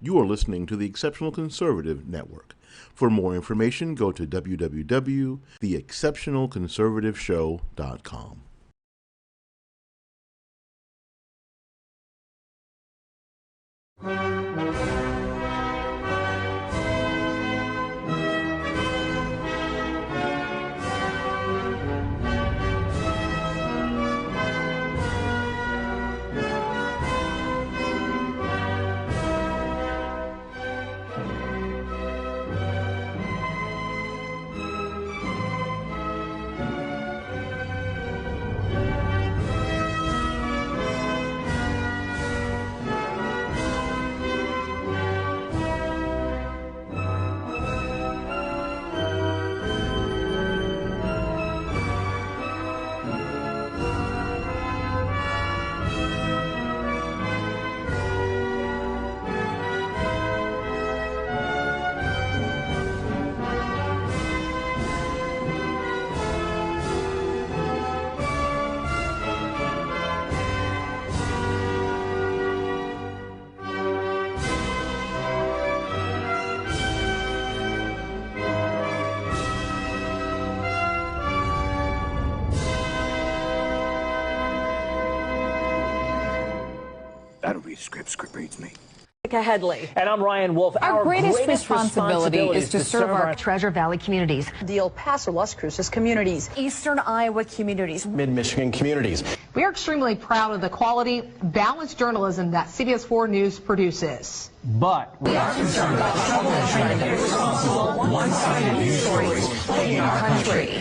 You are listening to the Exceptional Conservative Network. For more information, go to www.theexceptionalconservativeshow.com. That'll be script reads me. Headley. And I'm Ryan Wolf. Our greatest responsibility is to serve our Treasure Valley communities, the El Paso, Las Cruces communities, Eastern Iowa communities, Mid-Michigan communities. We are extremely proud of the quality, balanced journalism that CBS 4 News produces. But we are concerned about the trouble and trying to get responsible, one-sided news stories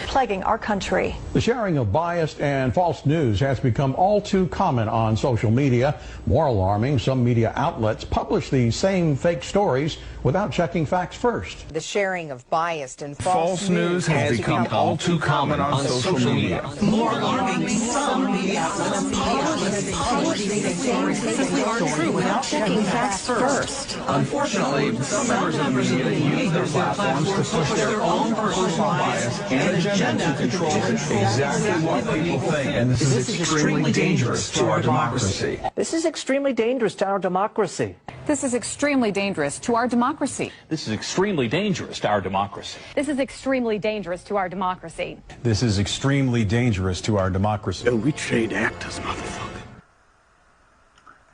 plaguing our country. The sharing of biased and false news has become all too common on social media. More alarming, some media outlets publish these same fake stories without checking facts first. The sharing of biased and false news has become all too common on social media. More alarming, some media outlets publish these same fake stories without checking facts first. Unfortunately, some members of the media use their platforms to push their own personal bias and agenda to control exactly what people think. And this is extremely dangerous to our democracy. this is extremely dangerous to our democracy. This is extremely dangerous to our democracy. This is extremely dangerous to our democracy. This is extremely dangerous to our democracy. This is extremely dangerous to our democracy. Oh, we trade actors, motherfucker.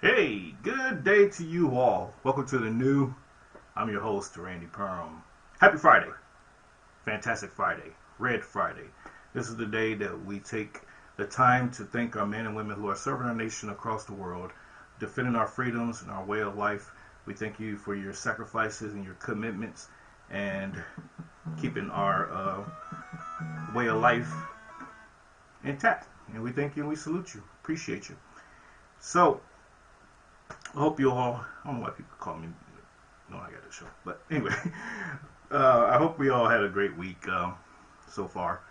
Hey, good day to you all. Welcome to the new. I'm your host, Randy Perham. Happy Friday. Fantastic Friday. Red Friday. This is the day that we take the time to thank our men and women who are serving our nation across the world, defending our freedoms and our way of life. We thank you for your sacrifices and your commitments and keeping our way of life intact. And we thank you and we salute you. Appreciate you. So, I hope you all, I don't know why people call me, no, I got this show. But anyway, I hope we all had a great week so far.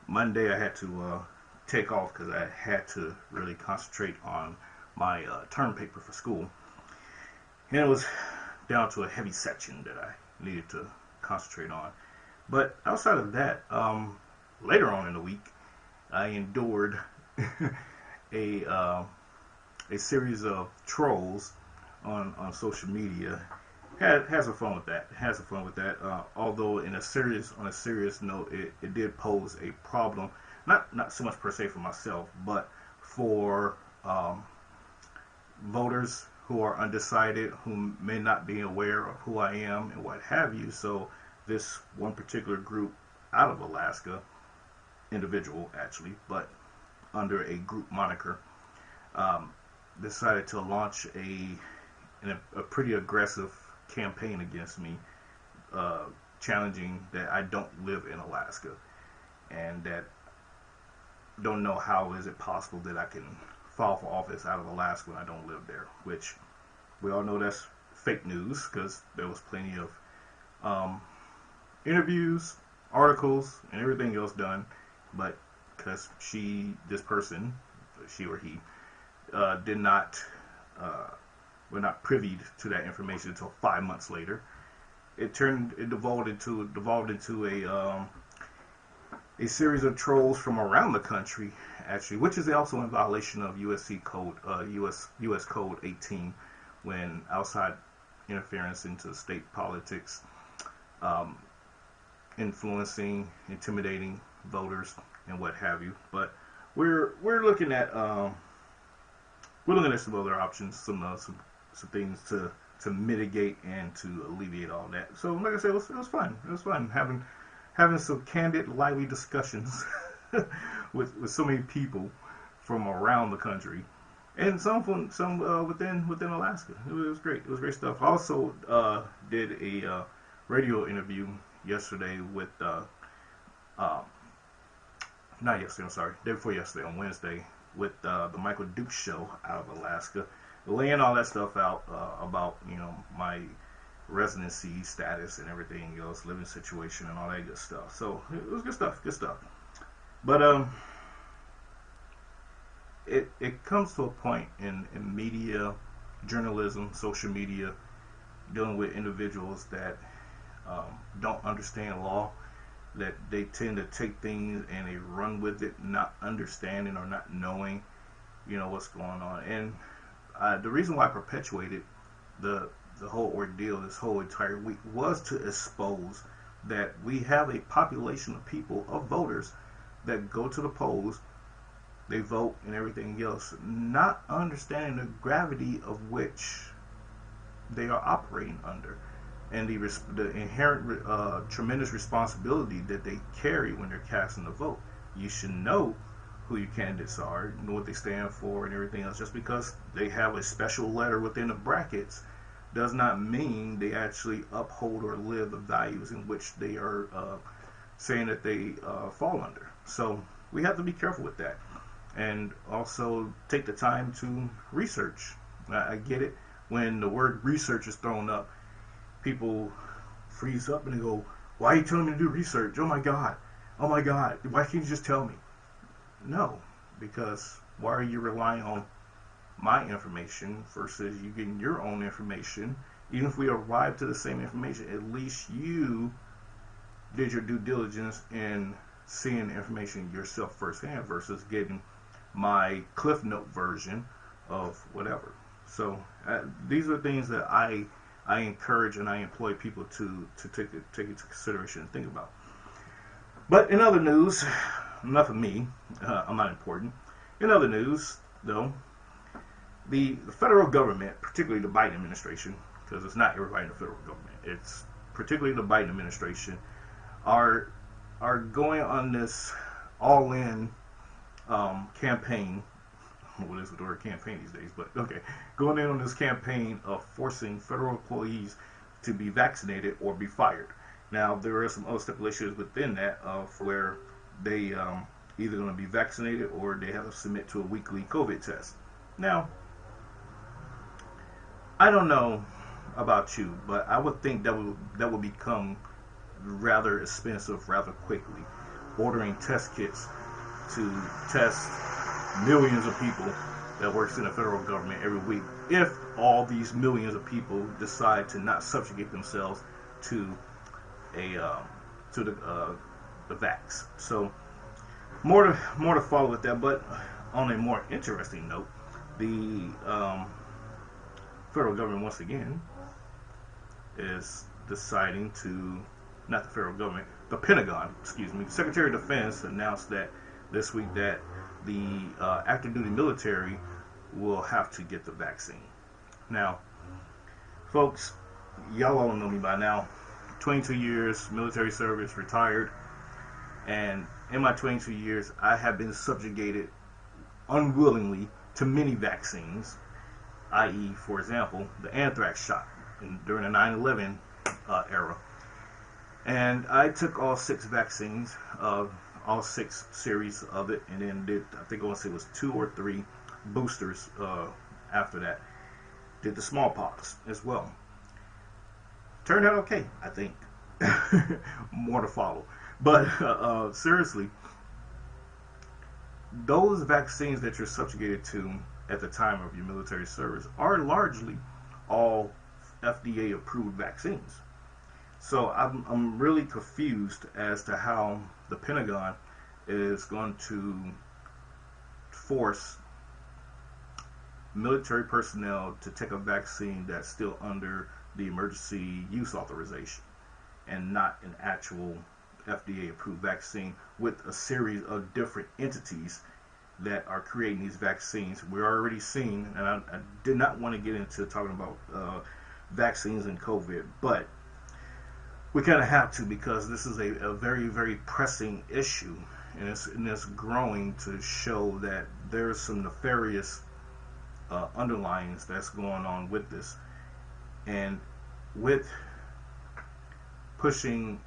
Monday I had to take off because I had to really concentrate on my term paper for school. And it was down to a heavy section that I needed to concentrate on. But outside of that, later on in the week, I endured a series of trolls on social media. Had some fun with that. Although on a serious note, it did pose a problem. Not so much per se for myself, but for voters who are undecided, who may not be aware of who I am and what have you. So this one particular group out of Alaska, individual actually, but under a group moniker, decided to launch a pretty aggressive campaign against me, challenging that I don't live in Alaska and that don't know how is it possible that I can file for office out of Alaska when I don't live there, which we all know that's fake news because there was plenty of interviews, articles, and everything else done, but because this person, she or he, were not privy to that information until 5 months later. It devolved into a series of trolls from around the country, actually, which is also in violation of U.S. Code 18, when outside interference into state politics, influencing, intimidating voters, and what have you. But we're looking at some other options, some things to mitigate and to alleviate all that. So, like I said, it was fun. It was fun having some candid, lively discussions with so many people from around the country, and some within Alaska. It was great. It was great stuff. I also did a radio interview yesterday with not yesterday. I'm sorry, day before yesterday, on Wednesday, with the Michael Duke Show out of Alaska, laying all that stuff out about my residency status and everything else, living situation and all that good stuff. So it was good stuff. But it comes to a point in media, journalism, social media, dealing with individuals that don't understand law, that they tend to take things and they run with it, not understanding or not knowing, what's going on. And the reason why I perpetuated the whole ordeal this whole entire week was to expose that we have a population of people, of voters, that go to the polls, they vote and everything else, not understanding the gravity of which they are operating under, and the inherent tremendous responsibility that they carry when they're casting the vote. You should know who your candidates are, know what they stand for and everything else. Just because they have a special letter within the brackets does not mean they actually uphold or live the values in which they are saying that they fall under. So we have to be careful with that, and also take the time to research. I get it. When the word research is thrown up, people freeze up and they go, "Why are you telling me to do research? Oh my God, why can't you just tell me?" No, because why are you relying on my information versus you getting your own information? Even if we arrive to the same information, at least you did your due diligence in seeing the information yourself firsthand versus getting my Cliff Note version of whatever. So these are things that I encourage and I employ people to take into consideration and think about. But in other news, enough of me, I'm not important. In other news, though, the federal government, particularly the Biden administration, because it's not everybody in the federal government, it's particularly the Biden administration, are going on this all-in campaign. What is the word campaign these days? But okay, going in on this campaign of forcing federal employees to be vaccinated or be fired. Now, there are some other stipulations within that where they either going to be vaccinated or they have to submit to a weekly COVID test. Now, I don't know about you, but I would think that would become rather expensive rather quickly, ordering test kits to test millions of people that works in the federal government every week, if all these millions of people decide to not subjugate themselves to the vax. So more to follow with that. But on a more interesting note, the federal government once again is deciding to, not the federal government, the Pentagon, excuse me, Secretary of Defense announced that this week that the active duty military will have to get the vaccine. Now, folks, y'all all know me by now. 22 years military service, retired, and in my 22 years, I have been subjugated unwillingly to many vaccines, i.e., for example, the anthrax shot during the 9/11 era. And I took all 6 vaccines, all 6 series of it, and then did, I think I want to say it was 2 or 3 boosters after that. Did the smallpox as well. Turned out okay, I think. More to follow. But seriously, those vaccines that you're subjugated to at the time of your military service are largely all FDA approved vaccines. So I'm really confused as to how the Pentagon is going to force military personnel to take a vaccine that's still under the emergency use authorization and not an actual FDA approved vaccine with a series of different entities that are creating these vaccines. We're already seeing, and I did not want to get into talking about vaccines and COVID, but we kind of have to, because this is a very, very pressing issue, and it's growing to show that there's some nefarious underlyings that's going on with this. And with pushing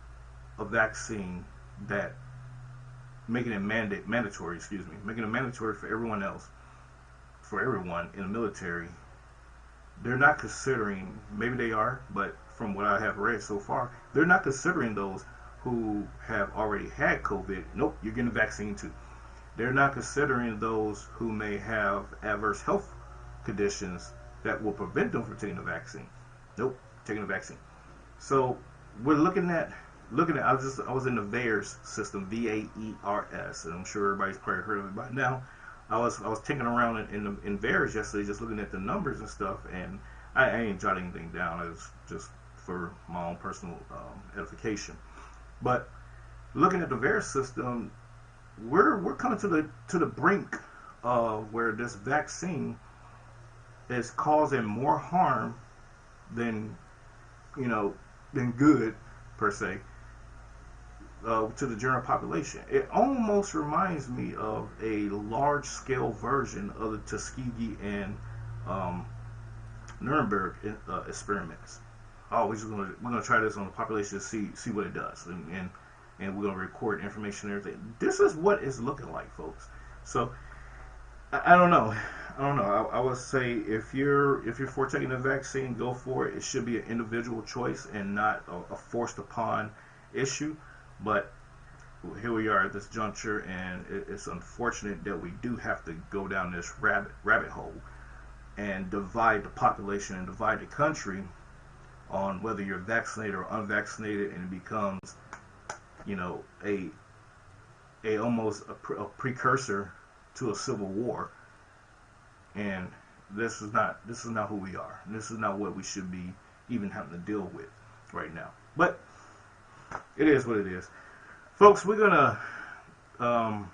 a vaccine that making it mandatory for everyone else, for everyone in the military, they're not considering, maybe they are, but from what I have read so far, they're not considering those who have already had COVID. Nope, you're getting a vaccine too. They're not considering those who may have adverse health conditions that will prevent them from taking the vaccine. Nope, taking the vaccine. So we're looking at I was in the VAERS system, VAERS, and I'm sure everybody's probably heard of it by now. I was taking around in VAERS yesterday, just looking at the numbers and stuff, and I ain't jotting anything down. It was just for my own personal edification. But looking at the VAERS system, we're coming to the brink of where this vaccine is causing more harm than good per se. To the general population. It almost reminds me of a large-scale version of the Tuskegee and Nuremberg experiments. Oh, we're gonna try this on the population to see what it does, and we're gonna record information and everything. This is what it's looking like, folks. So I don't know. I would say if you're for taking the vaccine, go for it. It should be an individual choice and not a forced upon issue. But here we are at this juncture, and it's unfortunate that we do have to go down this rabbit hole and divide the population and divide the country on whether you're vaccinated or unvaccinated, and it becomes, almost a precursor to a civil war. And this is not who we are. This is not what we should be even having to deal with right now. But it is what it is. Folks, we're going to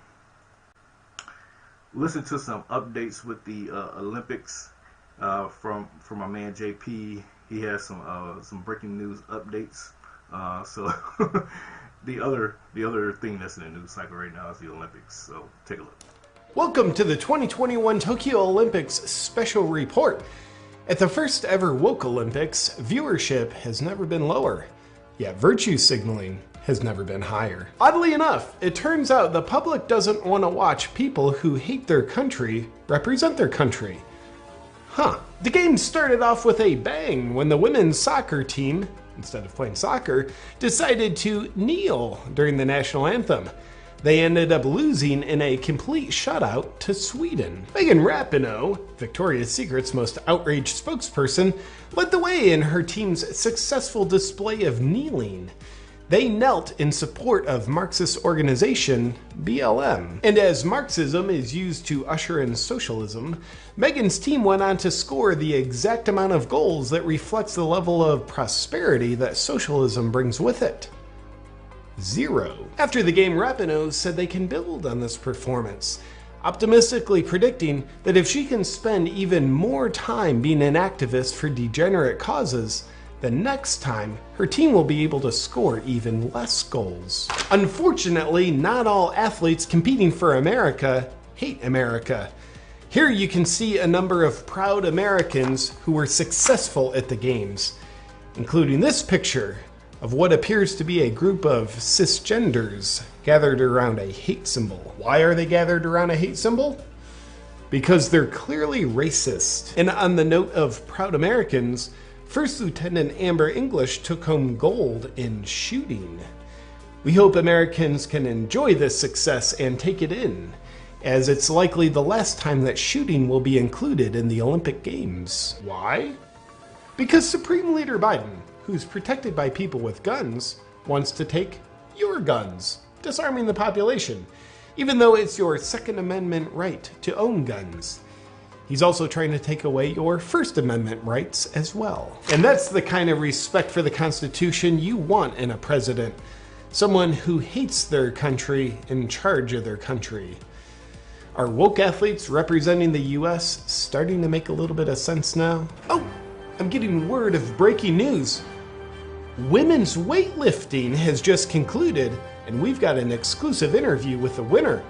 listen to some updates with the Olympics from my man JP. He has some breaking news updates. So the other thing that's in the news cycle right now is the Olympics. So take a look. Welcome to the 2021 Tokyo Olympics special report. At the first ever Woke Olympics, viewership has never been lower. Yet virtue signaling has never been higher. Oddly enough, it turns out the public doesn't want to watch people who hate their country represent their country. The game started off with a bang when the women's soccer team, instead of playing soccer, decided to kneel during the national anthem. They ended up losing in a complete shutout to Sweden. Megan Rapinoe, Victoria's Secret's most outraged spokesperson, led the way in her team's successful display of kneeling. They knelt in support of Marxist organization BLM. And as Marxism is used to usher in socialism, Megan's team went on to score the exact amount of goals that reflects the level of prosperity that socialism brings with it. 0. After the game, Rapinoe said they can build on this performance, optimistically predicting that if she can spend even more time being an activist for degenerate causes, then next time her team will be able to score even less goals. Unfortunately, not all athletes competing for America hate America. Here you can see a number of proud Americans who were successful at the games, including this picture of what appears to be a group of cisgenders gathered around a hate symbol. Why are they gathered around a hate symbol? Because they're clearly racist. And on the note of proud Americans, First Lieutenant Amber English took home gold in shooting. We hope Americans can enjoy this success and take it in, as it's likely the last time that shooting will be included in the Olympic Games. Why? Because Supreme Leader Biden, who's protected by people with guns, wants to take your guns, disarming the population, even though it's your Second Amendment right to own guns. He's also trying to take away your First Amendment rights as well. And that's the kind of respect for the Constitution you want in a president. Someone who hates their country in charge of their country. Are woke athletes representing the US starting to make a little bit of sense now? Oh, I'm getting word of breaking news. Women's weightlifting has just concluded, and we've got an exclusive interview with the winner.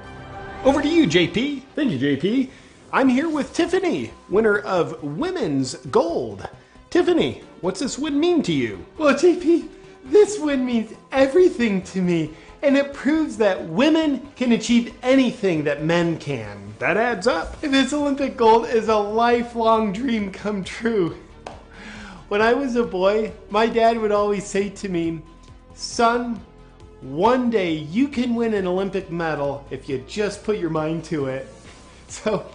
Over to you, JP. Thank you, JP. I'm here with Tiffany, winner of Women's Gold. Tiffany, what's this win mean to you? Well, JP, this win means everything to me, and it proves that women can achieve anything that men can. That adds up. This Olympic gold is a lifelong dream come true. When I was a boy, my dad would always say to me, "Son, one day you can win an Olympic medal if you just put your mind to it." So,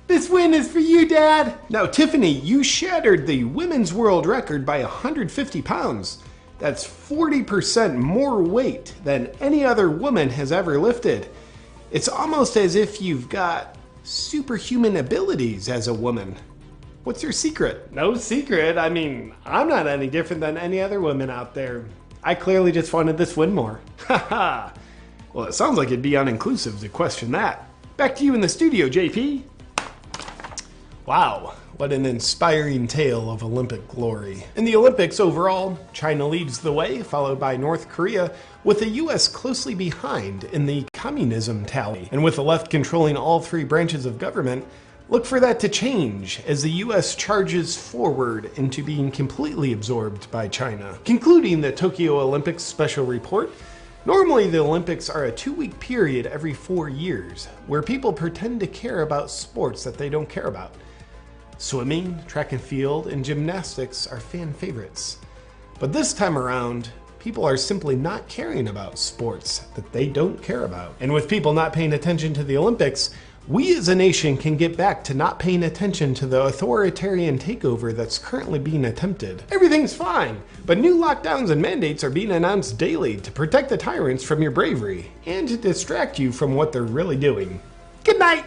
this win is for you, Dad! Now, Tiffany, you shattered the women's world record by 150 pounds. That's 40% more weight than any other woman has ever lifted. It's almost as if you've got superhuman abilities as a woman. What's your secret? No secret. I mean, I'm not any different than any other woman out there. I clearly just wanted this win more. Haha. Well, it sounds like it'd be uninclusive to question that. Back to you in the studio, JP. Wow, what an inspiring tale of Olympic glory. In the Olympics overall, China leads the way, followed by North Korea, with the US closely behind in the communism tally. And with the left controlling all three branches of government, look for that to change as the US charges forward into being completely absorbed by China. Concluding the Tokyo Olympics special report, normally the Olympics are a 2-week period every 4 years, where people pretend to care about sports that they don't care about. Swimming, track and field, and gymnastics are fan favorites. But this time around, people are simply not caring about sports that they don't care about. And with people not paying attention to the Olympics, we as a nation can get back to not paying attention to the authoritarian takeover that's currently being attempted. Everything's fine, but new lockdowns and mandates are being announced daily to protect the tyrants from your bravery and to distract you from what they're really doing. Good night!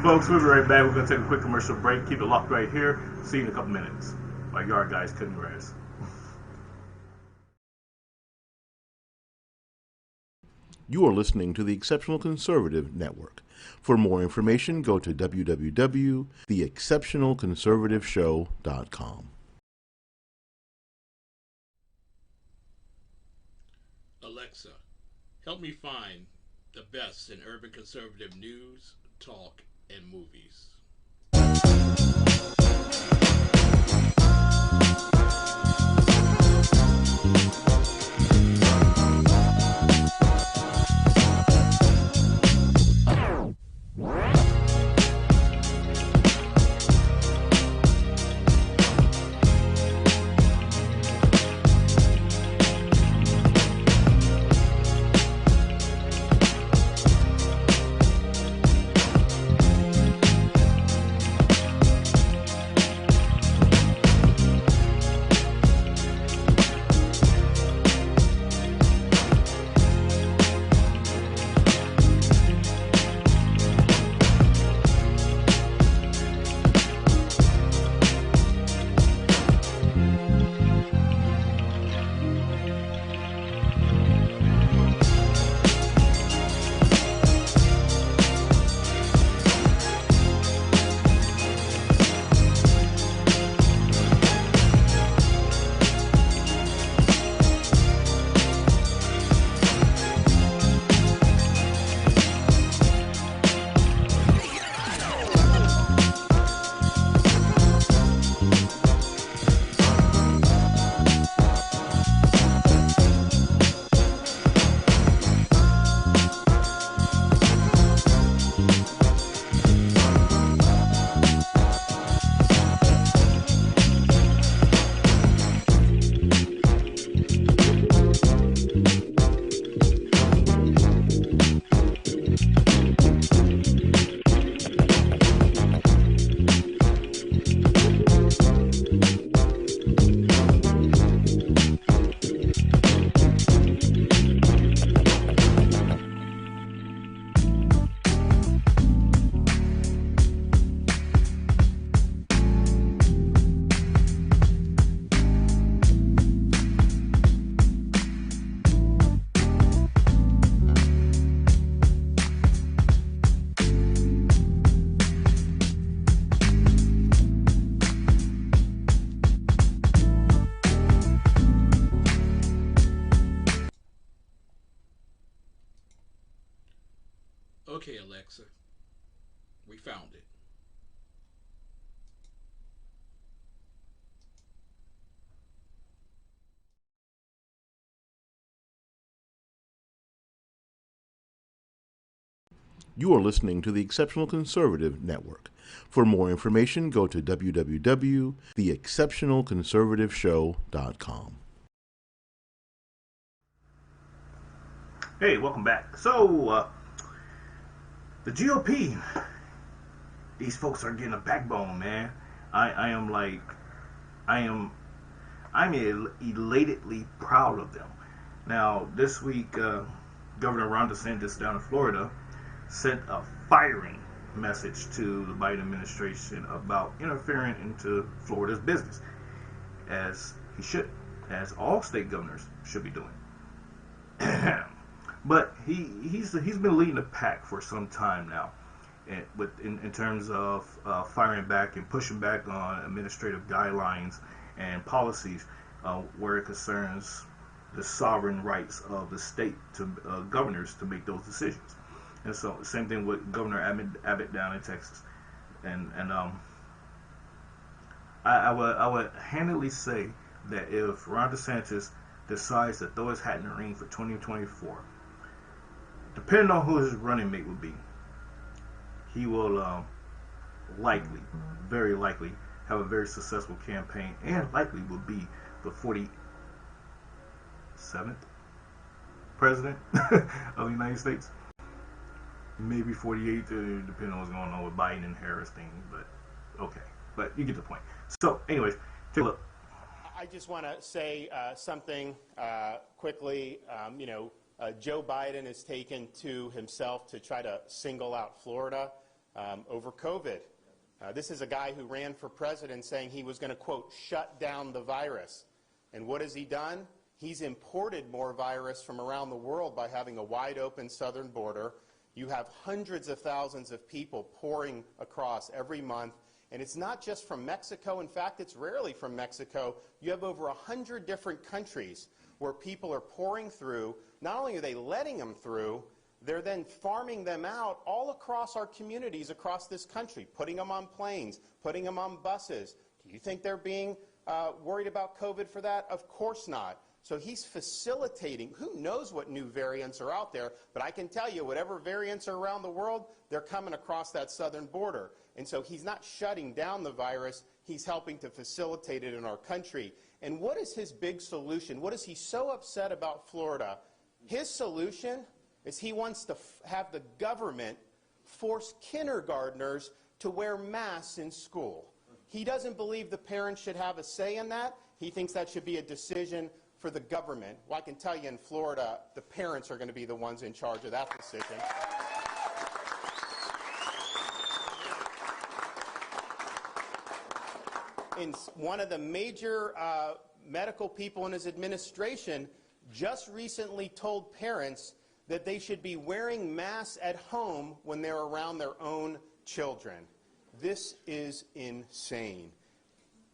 Folks, we'll be right back. We're going to take a quick commercial break. Keep it locked right here. See you in a couple minutes. My yard guys cutting grass. You are listening to the Exceptional Conservative Network. For more information, go to www.theexceptionalconservativeshow.com. Alexa, help me find the best in urban conservative news, talk, and movies. Alexa. We found it. You are listening to the Exceptional Conservative Network. For more information, go to www.theexceptionalconservativeshow.com. Hey, welcome back. So, the GOP, these folks are getting a backbone, man. I'm elatedly proud of them. Now, this week, Governor Ron DeSantis down in Florida sent a firing message to the Biden administration about interfering into Florida's business, as he should, as all state governors should be doing. But he's been leading the pack for some time now, in terms of firing back and pushing back on administrative guidelines and policies where it concerns the sovereign rights of the state to governors to make those decisions. And so, same thing with Governor Abbott down in Texas. And I would handily say that if Ron DeSantis decides to throw his hat in the ring for 2024, depending on who his running mate would be, he will likely, very likely, have a very successful campaign, and likely will be the 47th president of the United States. Maybe 48, depending on what's going on with Biden and Harris thing, but okay. But you get the point. So, anyways, take a look. I just want to say something quickly. Joe Biden has taken to himself to try to single out Florida over COVID. This is a guy who ran for president saying he was going to, quote, shut down the virus. And what has he done? He's imported more virus from around the world by having a wide open southern border. You have hundreds of thousands of people pouring across every month. And it's not just from Mexico. In fact, it's rarely from Mexico. You have over 100 different countries where people are pouring through. Not only are they letting them through, they're then farming them out all across our communities across this country, putting them on planes, putting them on buses. Do you think they're being worried about COVID for that? Of course not. So he's facilitating. Who knows what new variants are out there, but I can tell you whatever variants are around the world, they're coming across that southern border. And so he's not shutting down the virus, he's helping to facilitate it in our country. And what is his big solution? What is he so upset about Florida? His solution is he wants to have the government force kindergartners to wear masks in school. He doesn't believe the parents should have a say in that. He thinks that should be a decision for the government. Well, I can tell you in Florida, the parents are going to be the ones in charge of that decision. And one of the major medical people in his administration just recently told parents that they should be wearing masks at home when they're around their own children. This is insane.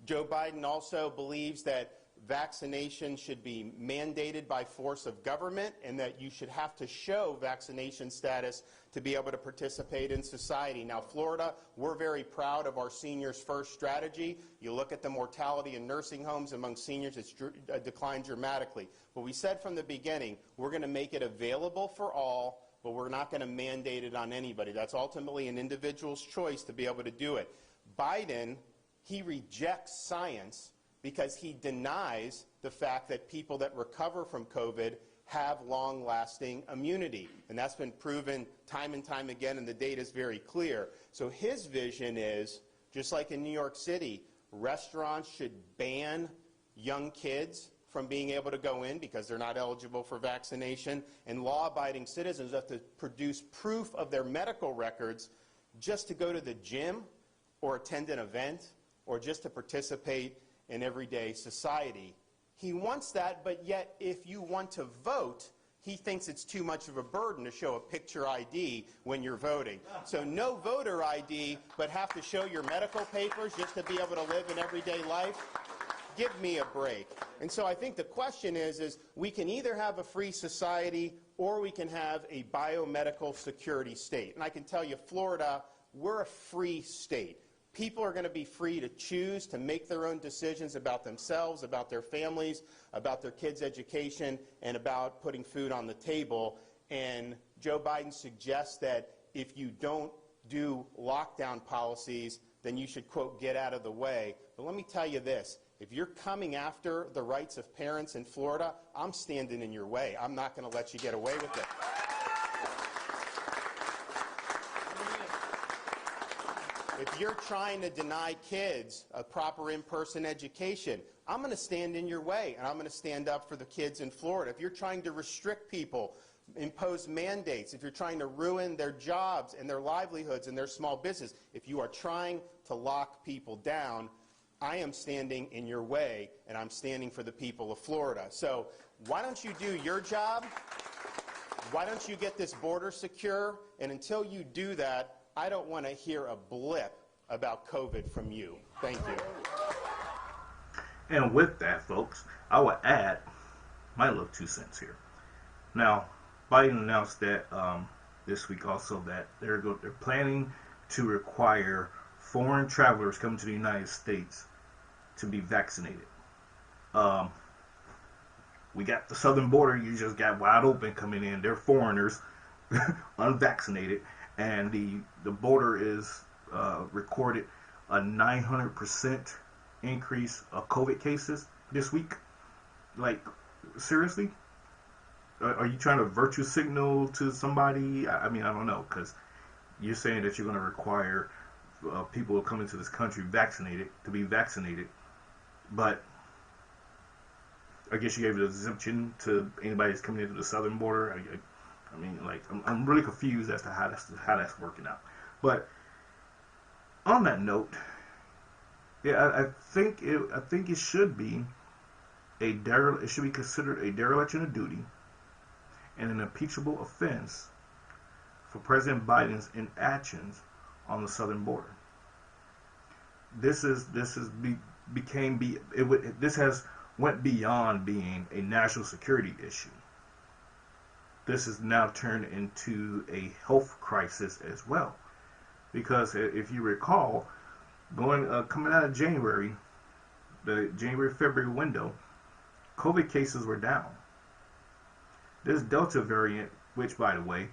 Joe Biden also believes that vaccination should be mandated by force of government and that you should have to show vaccination status to be able to participate in society. Now, Florida, we're very proud of our Seniors First strategy. You look at the mortality in nursing homes among seniors, it's declined dramatically. But we said from the beginning, we're going to make it available for all, but we're not going to mandate it on anybody. That's ultimately an individual's choice to be able to do it. Biden, he rejects science because he denies the fact that people that recover from COVID have long-lasting immunity. And that's been proven time and time again, and the data is very clear. So his vision is, just like in New York City, restaurants should ban young kids from being able to go in because they're not eligible for vaccination, and law-abiding citizens have to produce proof of their medical records just to go to the gym or attend an event or just to participate in everyday society. He wants that, but yet if you want to vote, he thinks it's too much of a burden to show a picture ID when you're voting. So no voter ID, but have to show your medical papers just to be able to live in everyday life? Give me a break. And so I think the question is we can either have a free society or we can have a biomedical security state. And I can tell you, Florida, we're a free state. People are going to be free to choose to make their own decisions about themselves, about their families, about their kids' education, and about putting food on the table. And Joe Biden suggests that if you don't do lockdown policies, then you should, quote, get out of the way. But let me tell you this. If you're coming after the rights of parents in Florida, I'm standing in your way. I'm not going to let you get away with it. If you're trying to deny kids a proper in-person education, I'm going to stand in your way, and I'm going to stand up for the kids in Florida. If you're trying to restrict people, impose mandates, if you're trying to ruin their jobs and their livelihoods and their small business, if you are trying to lock people down, I am standing in your way, and I'm standing for the people of Florida. So why don't you do your job? Why don't you get this border secure? And until you do that, I don't want to hear a blip about COVID from you. Thank you. And with that, folks, I will add my little 2 cents here. Now, Biden announced that this week also that they're planning to require foreign travelers coming to the United States to be vaccinated. We got the southern border, you just got wide open coming in. They're foreigners, unvaccinated, and the border is recorded a 900% increase of COVID cases this week. Like, seriously? Are you trying to virtue signal to somebody? I mean, I don't know, because you're saying that you're going to require people who come into this country to be vaccinated, but I guess you gave an exemption to anybody that's coming into the southern border. I mean, like, I'm really confused as to how that's working out. But on that note, yeah, I think it should be it should be considered a dereliction of duty and an impeachable offense for President Biden's inactions on the southern border. This has went beyond being a national security issue. This has now turned into a health crisis as well, because if you recall, coming out of January, the January-February window, COVID cases were down. This Delta variant, which, by the way,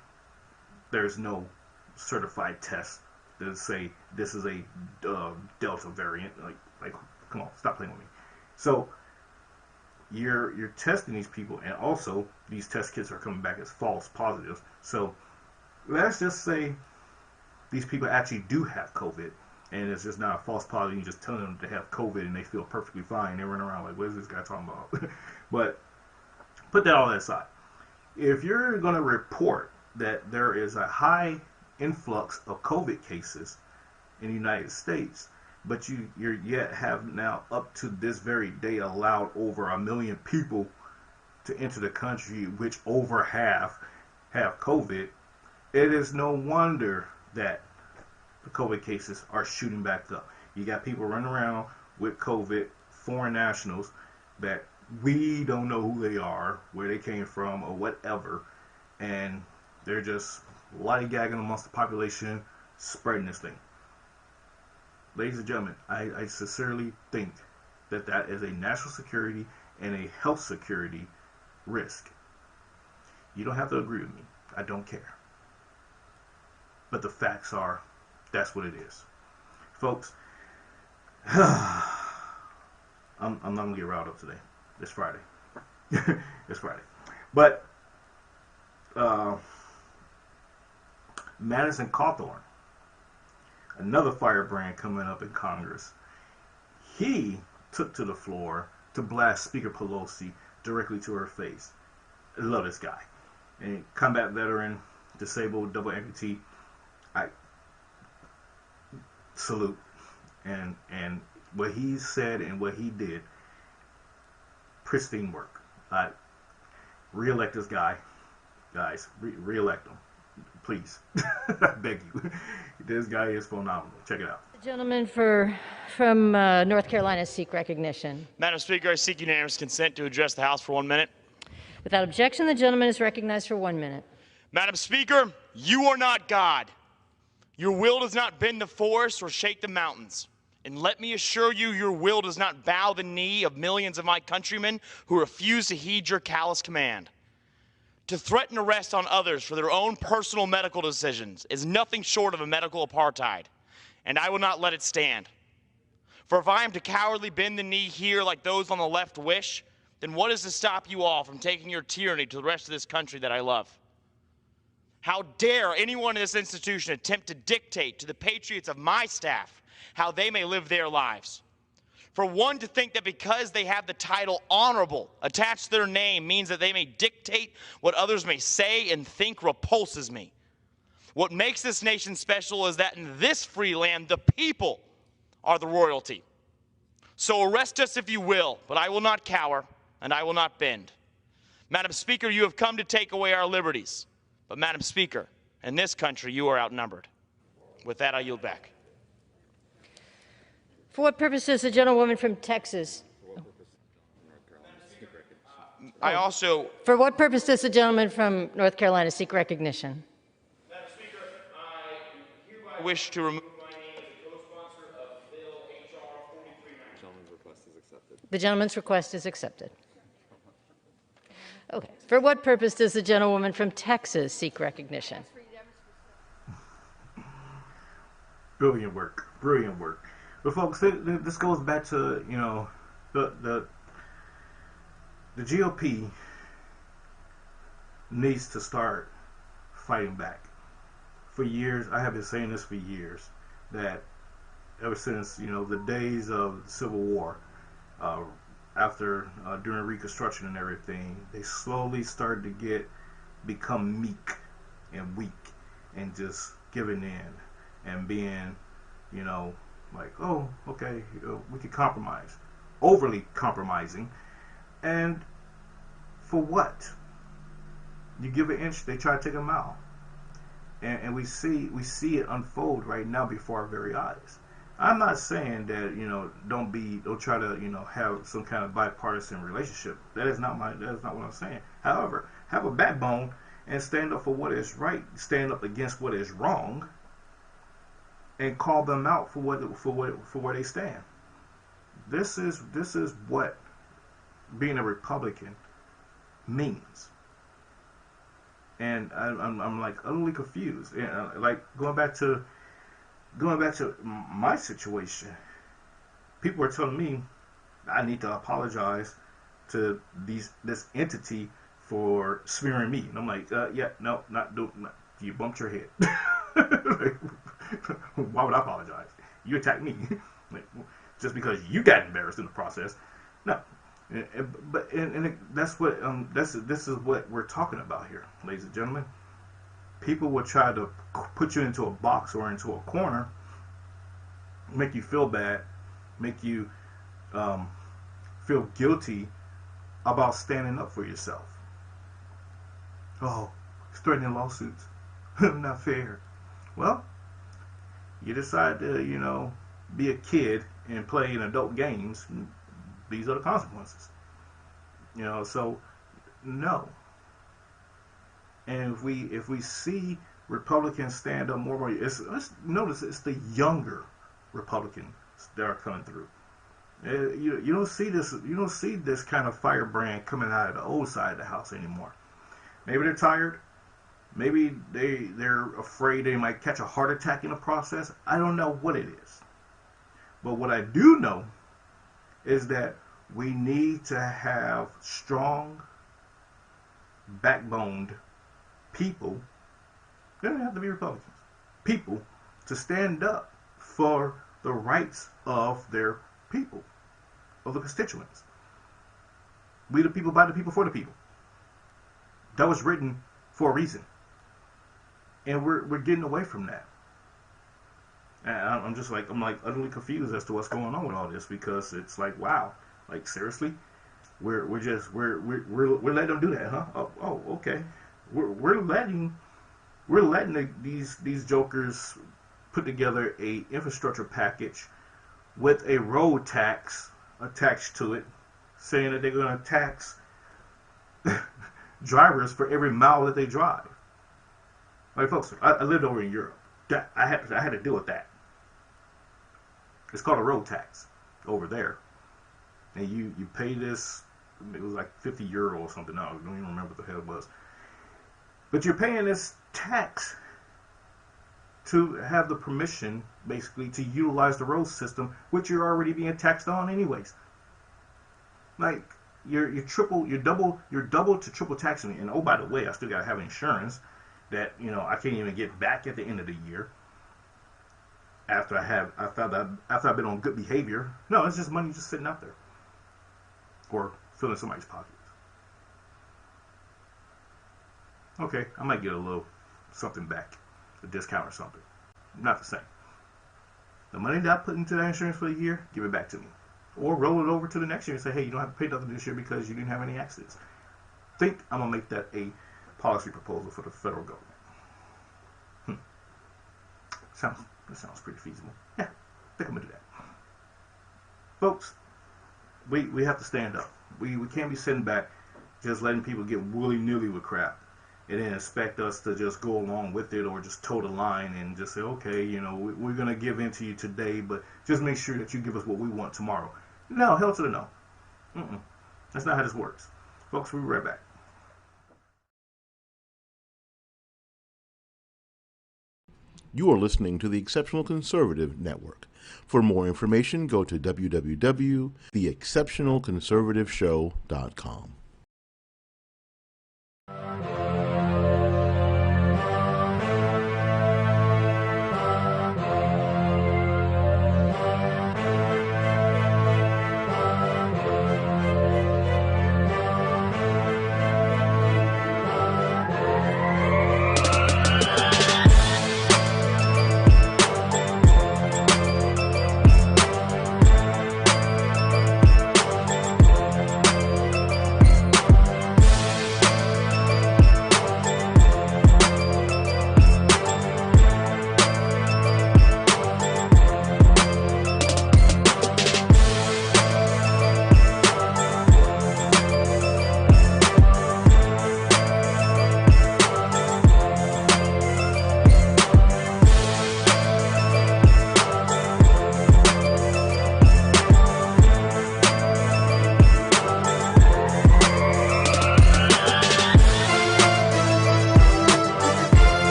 there's no certified test that say this is a Delta variant. Like, come on, stop playing with me. So you're testing these people, and also these test kits are coming back as false positives. So let's just say these people actually do have COVID, and it's just not a false positive. You're just telling them to have COVID, and they feel perfectly fine. They run around like, what is this guy talking about? But put that all aside. If you're going to report that there is a high influx of COVID cases in the United States, but you're yet have now up to this very day allowed over 1 million people to enter the country, which over half have COVID, it is no wonder that the COVID cases are shooting back up. You got people running around with COVID, foreign nationals that we don't know who they are, where they came from, or whatever, and they're just lollygagging amongst the population, spreading this thing. Ladies and gentlemen, I sincerely think that that is a national security and a health security risk. You don't have to agree with me. I don't care. But the facts are, that's what it is. Folks, I'm not going to get riled up today. It's Friday. It's Friday. But Madison Cawthorn, another firebrand coming up in Congress, he took to the floor to blast Speaker Pelosi directly to her face. I love this guy. And combat veteran, disabled, double amputee. I salute. And what he said and what he did, pristine work. Re-elect this guy. Guys, re-elect him. Please. I beg you. This guy is phenomenal. Check it out. The gentleman from North Carolina seek recognition. Madam Speaker, I seek unanimous consent to address the House for 1 minute. Without objection, the gentleman is recognized for 1 minute. Madam Speaker, you are not God. Your will does not bend the forest or shake the mountains. And let me assure you, your will does not bow the knee of millions of my countrymen who refuse to heed your callous command. To threaten arrest on others for their own personal medical decisions is nothing short of a medical apartheid, and I will not let it stand. For if I am to cowardly bend the knee here like those on the left wish, then what is to stop you all from taking your tyranny to the rest of this country that I love? How dare anyone in this institution attempt to dictate to the patriots of my staff how they may live their lives? For one to think that because they have the title honorable attached to their name means that they may dictate what others may say and think repulses me. What makes this nation special is that in this free land, the people are the royalty. So arrest us if you will, but I will not cower and I will not bend. Madam Speaker, you have come to take away our liberties. But Madam Speaker, in this country, you are outnumbered. With that, I yield back. For what purpose does the gentlewoman from Texas? For what purpose does the gentleman from North Carolina seek recognition? Madam Speaker, I hereby wish to remove my name as a co-sponsor of Bill H.R. 4390. The gentleman's request is accepted. The gentleman's request is accepted. Okay. For what purpose does the gentlewoman from Texas seek recognition? Brilliant work. Brilliant work. But folks, this goes back to, you know, the GOP needs to start fighting back. For years, I have been saying this for years, that ever since, you know, the days of the Civil War, during Reconstruction and everything, they slowly started to become meek and weak and just giving in and being, you know, like, oh, okay, we can compromise, overly compromising, and for what? You give an inch, they try to take a mile, and we see it unfold right now before our very eyes. I'm not saying that, you know, don't try to, you know, have some kind of bipartisan relationship. That is not what I'm saying. However, have a backbone and stand up for what is right, stand up against what is wrong, and call them out for where they stand. This is what being a Republican means. And I'm like utterly confused. Like going back to my situation, people were telling me I need to apologize to this entity for smearing me, and I'm like, yeah, no, not you bumped your head. Why would I apologize? You attacked me just because you got embarrassed in the process. No, but that's what this is what we're talking about here, ladies and gentlemen. People will try to put you into a box or into a corner, make you feel bad, make you feel guilty about standing up for yourself. Oh, threatening lawsuits. Not fair. Well, you decide to, you know, be a kid and play in adult games, these are the consequences. You know, so no. And if we see Republicans stand up more, let's notice it's the younger Republicans that are coming through. You don't see this. You don't see this kind of firebrand coming out of the old side of the house anymore. Maybe they're tired. Maybe they're afraid they might catch a heart attack in the process. I don't know what it is. But what I do know is that we need to have strong, backboned people. They don't have to be Republicans. People to stand up for the rights of their people, of the constituents. We the people, by the people, for the people. That was written for a reason. And we're getting away from that. And I'm like utterly confused as to what's going on with all this, because it's like, wow, like seriously, we're letting them do that, huh? Oh, okay. We're letting these jokers put together a infrastructure package with a road tax attached to it, saying that they're going to tax drivers for every mile that they drive. Like, folks, I lived over in Europe. I had to deal with that. It's called a road tax over there. And you pay this, it was like 50 euro or something. I don't even remember what the hell it was. But you're paying this tax to have the permission, basically, to utilize the road system, which you're already being taxed on anyways. Like, you're double to triple taxing me. And oh, by the way, I still gotta have insurance that, you know, I can't even get back at the end of the year after I've been on good behavior. No, it's just money just sitting out there or filling somebody's pockets. Okay, I might get a little something back, a discount or something. Not the same. The money that I put into that insurance for the year, give it back to me. Or roll it over to the next year and say, hey, you don't have to pay nothing this year because you didn't have any accidents. Think I'm going to make that a policy proposal for the federal government. That sounds pretty feasible. Yeah, I think I'm going to do that. Folks, we have to stand up. We can't be sitting back just letting people get willy-nilly with crap and then expect us to just go along with it or just toe the line and just say, okay, you know, we're going to give in to you today, but just make sure that you give us what we want tomorrow. No, hell to the no. That's not how this works. Folks, we'll be right back. You are listening to the Exceptional Conservative Network. For more information, go to www.theexceptionalconservativeshow.com.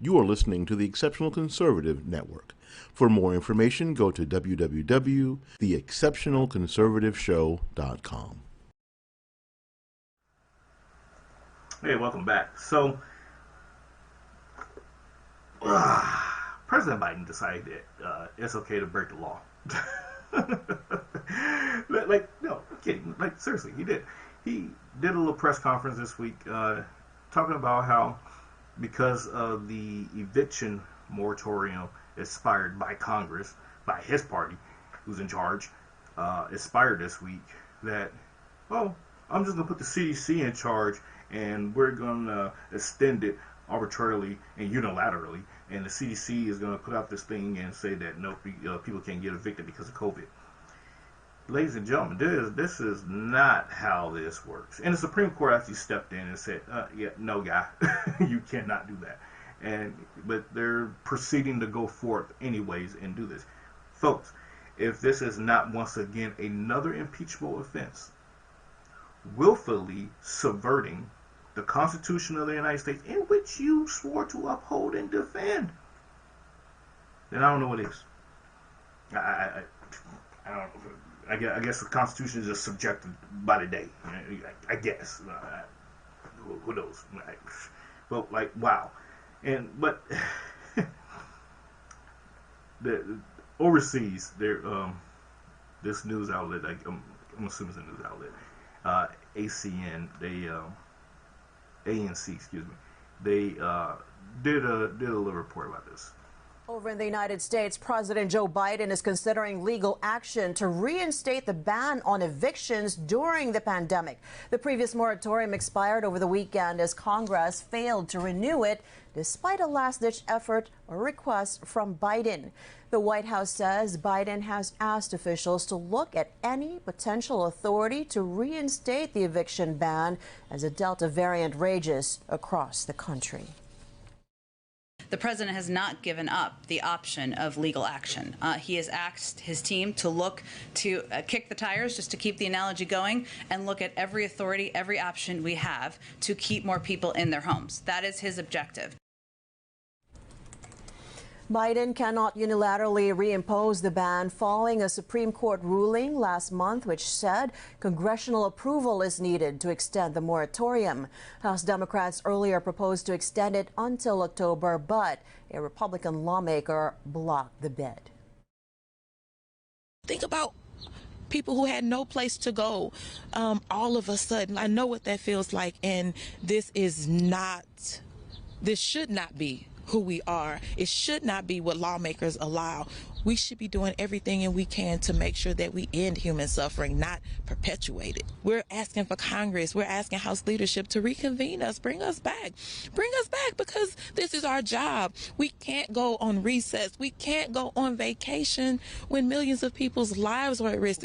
You are listening to the Exceptional Conservative Network. For more information, go to www.theexceptionalconservativeshow.com. Hey, welcome back. So, President Biden decided that it's okay to break the law. Like, no, I'm kidding. Like, seriously, he did. He did a little press conference this week talking about how because of the eviction moratorium expired by Congress, by his party, who's in charge, expired this week, that, oh, I'm just going to put the CDC in charge and we're going to extend it arbitrarily and unilaterally. And the CDC is going to put out this thing and say that no, people can't get evicted because of COVID. Ladies and gentlemen, this is not how this works. And the Supreme Court actually stepped in and said, yeah, no, guy, you cannot do that. But they're proceeding to go forth anyways and do this. Folks, if this is not once again another impeachable offense, willfully subverting the Constitution of the United States, in which you swore to uphold and defend, then I don't know what is. I don't. I guess the Constitution is just subjective by the day. I guess. Who knows? But like, wow. But the overseas, there, this news outlet, I'm assuming it's a news outlet, ACN, ANC, excuse me, they did a little report about this. Over in the United States, President Joe Biden is considering legal action to reinstate the ban on evictions during the pandemic. The previous moratorium expired over the weekend as Congress failed to renew it, despite a last-ditch effort or request from Biden. The White House says Biden has asked officials to look at any potential authority to reinstate the eviction ban as a Delta variant rages across the country. The president has not given up the option of legal action. He has asked his team to look to kick the tires, just to keep the analogy going, and look at every authority, every option we have to keep more people in their homes. That is his objective. Biden cannot unilaterally reimpose the ban following a Supreme Court ruling last month which said congressional approval is needed to extend the moratorium. House Democrats earlier proposed to extend it until October, but a Republican lawmaker blocked the bid. Think about people who had no place to go all of a sudden. I know what that feels like, and this should not be who we are. It should not be what lawmakers allow. We should be doing everything we can to make sure that we end human suffering, not perpetuate it. We're asking for Congress, we're asking House leadership to reconvene us, bring us back because this is our job. We can't go on recess. We can't go on vacation when millions of people's lives are at risk.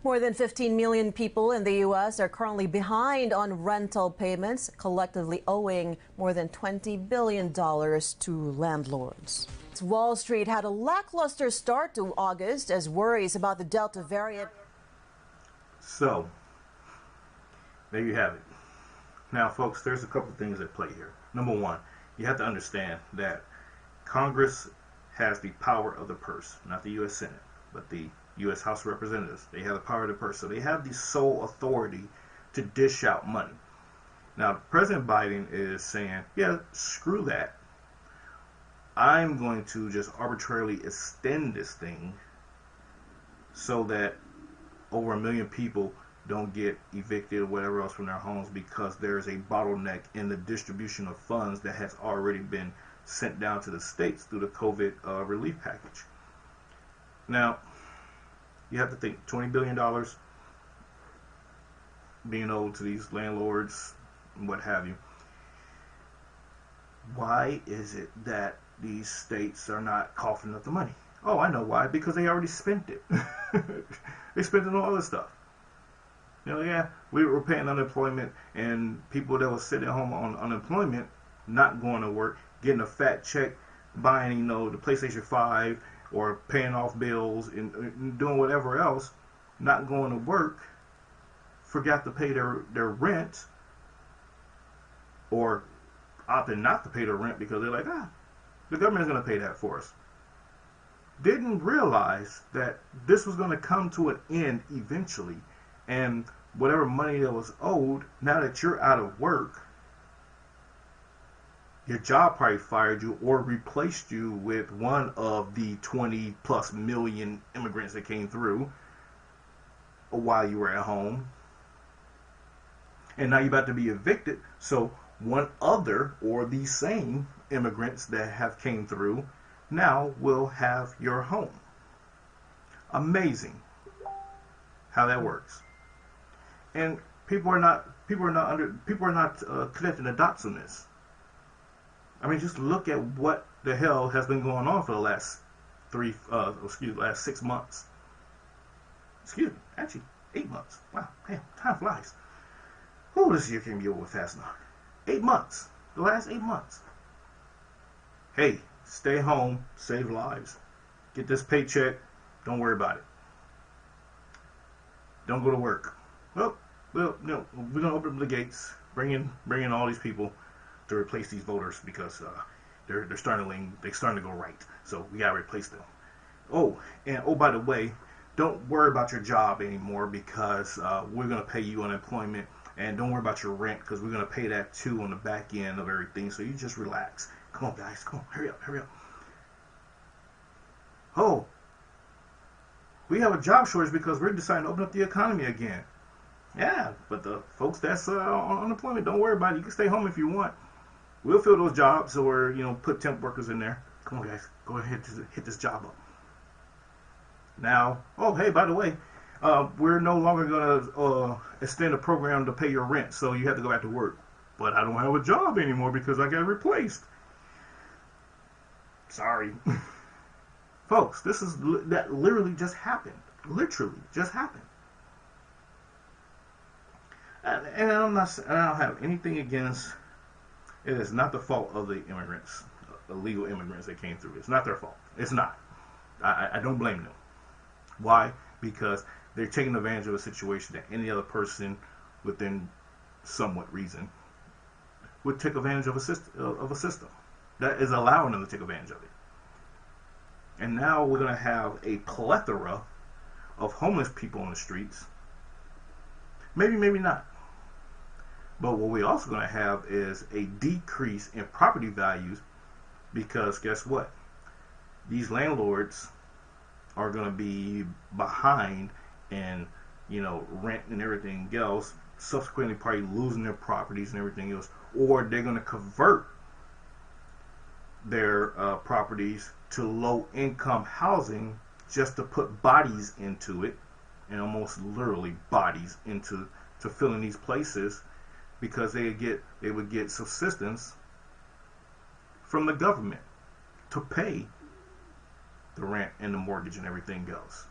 More than 15 million people in the U.S. are currently behind on rental payments, collectively owing more than $20 billion to landlords. Wall Street had a lackluster start to August as worries about the Delta variant. So, there you have it. Now, folks, there's a couple of things at play here. Number one, you have to understand that Congress has the power of the purse, not the U.S. Senate, but the U.S. House of Representatives. They have the power of the purse, so they have the sole authority to dish out money. Now, President Biden is saying, yeah, screw that. I'm going to just arbitrarily extend this thing so that over 1 million people don't get evicted or whatever else from their homes because there's a bottleneck in the distribution of funds that has already been sent down to the states through the COVID relief package. Now, you have to think $20 billion being owed to these landlords and what have you. Why is it that these states are not coughing up the money? Oh, I know why. Because they already spent it. They spent it on other stuff. You know, yeah, we were paying unemployment, and people that were sitting at home on unemployment, not going to work, getting a fat check, buying, you know, the PlayStation 5, or paying off bills and doing whatever else, not going to work, forgot to pay their rent, or opted not to pay their rent because they're like, the government is going to pay that for us. Didn't realize that this was going to come to an end eventually, and whatever money that was owed, now that you're out of work, your job probably fired you or replaced you with one of the 20 plus million immigrants that came through while you were at home. And now you're about to be evicted, so one other or the same immigrants that have came through now will have your home. Amazing how that works. And people are not connecting the dots on this. I mean, just look at what the hell has been going on for the last last 6 months. Excuse me, actually 8 months. Wow, damn, time flies. Oh, this year can be over fast now. 8 months. The last 8 months. Hey, stay home, save lives. Get this paycheck, don't worry about it. Don't go to work. Well, no, we're gonna open up the gates, bring in all these people to replace these voters because they're starting to go right. So we gotta replace them. Oh, and by the way, don't worry about your job anymore because we're gonna pay you unemployment, and don't worry about your rent because we're gonna pay that too on the back end of everything. So you just relax. Come on, guys, come on, hurry up. Oh, we have a job shortage because we're deciding to open up the economy again. Yeah, but the folks that's on unemployment, don't worry about it. You can stay home if you want. We'll fill those jobs or, put temp workers in there. Come on, guys. Go ahead and hit this job up. Now, oh, hey, by the way, we're no longer going to extend a program to pay your rent, so you have to go back to work. But I don't have a job anymore because I got replaced. Sorry. Folks, that literally just happened. Literally just happened. And I don't have anything against. It is not the fault of the immigrants, illegal immigrants that came through. It's not their fault. It's not. I don't blame them. Why? Because they're taking advantage of a situation that any other person within somewhat reason would take advantage of a system that is allowing them to take advantage of it. And now we're going to have a plethora of homeless people on the streets. Maybe, maybe not. But what we're also going to have is a decrease in property values because guess what? These landlords are going to be behind in, rent and everything else, subsequently probably losing their properties and everything else, or they're going to convert their properties to low-income housing just to put bodies into it, and almost literally bodies to fill in these places because they would get subsistence from the government to pay the rent and the mortgage and everything else.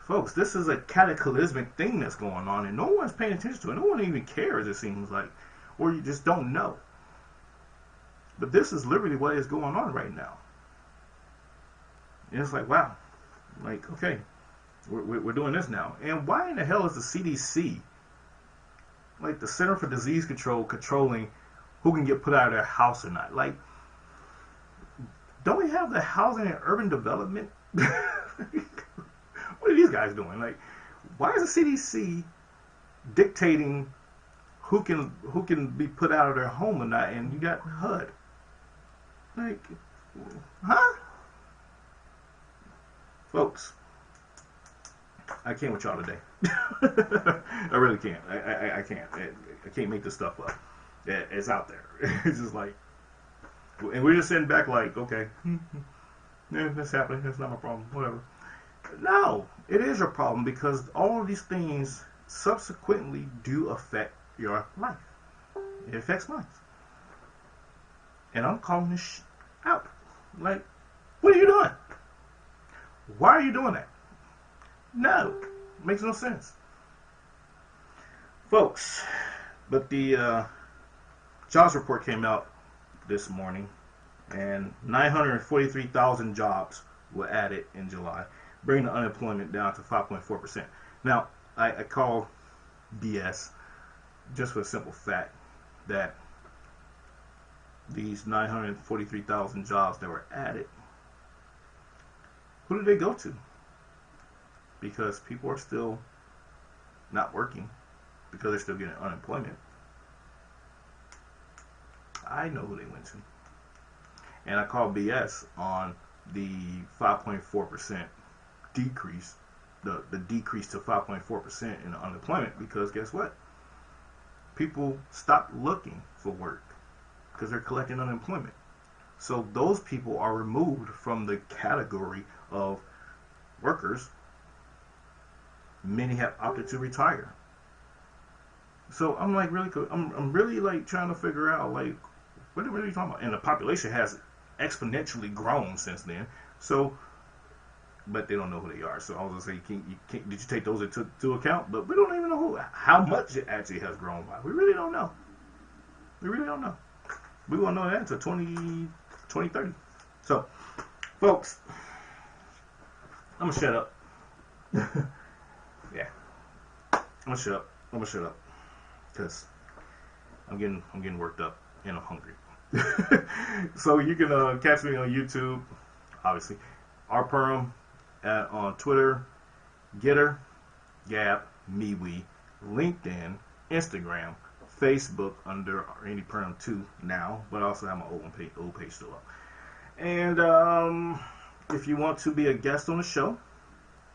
Folks, this is a cataclysmic thing that's going on and no one's paying attention to it. No one even cares, it seems like, or you just don't know. But this is literally what is going on right now. And it's like, wow, like, okay, we're doing this now. And why in the hell is the CDC, like the Center for Disease Control, controlling who can get put out of their house or not? Like, don't we have the Housing and Urban Development? What are these guys doing? Like, why is the CDC dictating who can be put out of their home or not? And you got HUD. Like, huh? Folks, I can't with y'all today. I really can't. I can't. I can't make this stuff up. It's out there. It's just like, and we're just sitting back like, okay, yeah, that's happening. That's not my problem. Whatever. No, it is your problem because all of these things subsequently do affect your life. It affects mine. And I'm calling this out. Like, what are you doing? Why are you doing that? No, makes no sense. Folks, but the jobs report came out this morning, and 943,000 jobs were added in July, bringing the unemployment down to 5.4%. Now, I call BS just for the simple fact that these 943,000 jobs that were added, who did they go to? Because people are still not working. because they're still getting unemployment. I know who they went to. And I call BS on the 5.4% decrease, the decrease to 5.4% in unemployment, because guess what? People stopped looking for work because they're collecting unemployment. So those people are removed from the category of workers. Many have opted to retire. So I'm like I'm really like trying to figure out like what are you talking about? And the population has exponentially grown since then. So, but they don't know who they are. So I was gonna say, did you take those into account? But we don't even know how much it actually has grown by. We really don't know. We really don't know. We won't know that until 2030. So, folks, I'm gonna shut up. Yeah, I'm gonna shut up because I'm getting worked up and I'm hungry. So you can catch me on YouTube, obviously, rperm, on Twitter, Getter, Gap, MeWe, LinkedIn, Instagram, Facebook under Randy Perm 2 now, but I also have my old page still up. And if you want to be a guest on the show,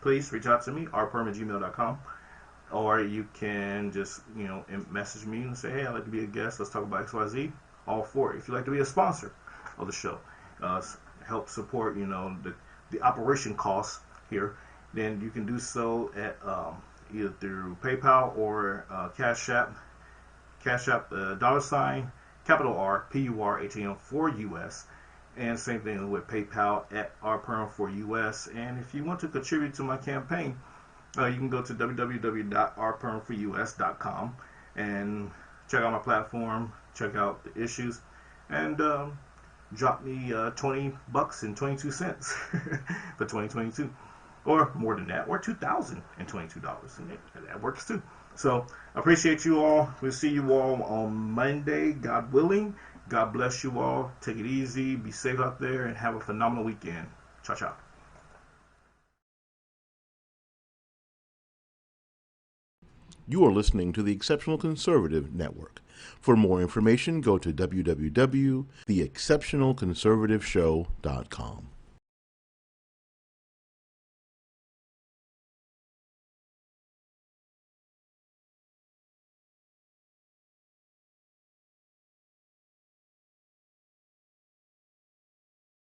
please reach out to me, rperm@gmail.com. Or you can just, message me and say, hey, I'd like to be a guest. Let's talk about XYZ. All for it. If you'd like to be a sponsor of the show, help support, the operation costs here, then you can do so at either through PayPal or Cashapp. Cashapp, $, capital R, PURHAM for US. And same thing with PayPal at rperm for US. And if you want to contribute to my campaign, you can go to www.rpermforus.com and check out my platform, check out the issues, and drop me $20 and 22 cents for 2022, or more than that, or $2,022, and that works too. So I appreciate you all. We'll see you all on Monday, God willing. God bless you all. Take it easy, be safe out there, and have a phenomenal weekend. Ciao, ciao. You are listening to the Exceptional Conservative Network. For more information, go to www.theexceptionalconservativeshow.com.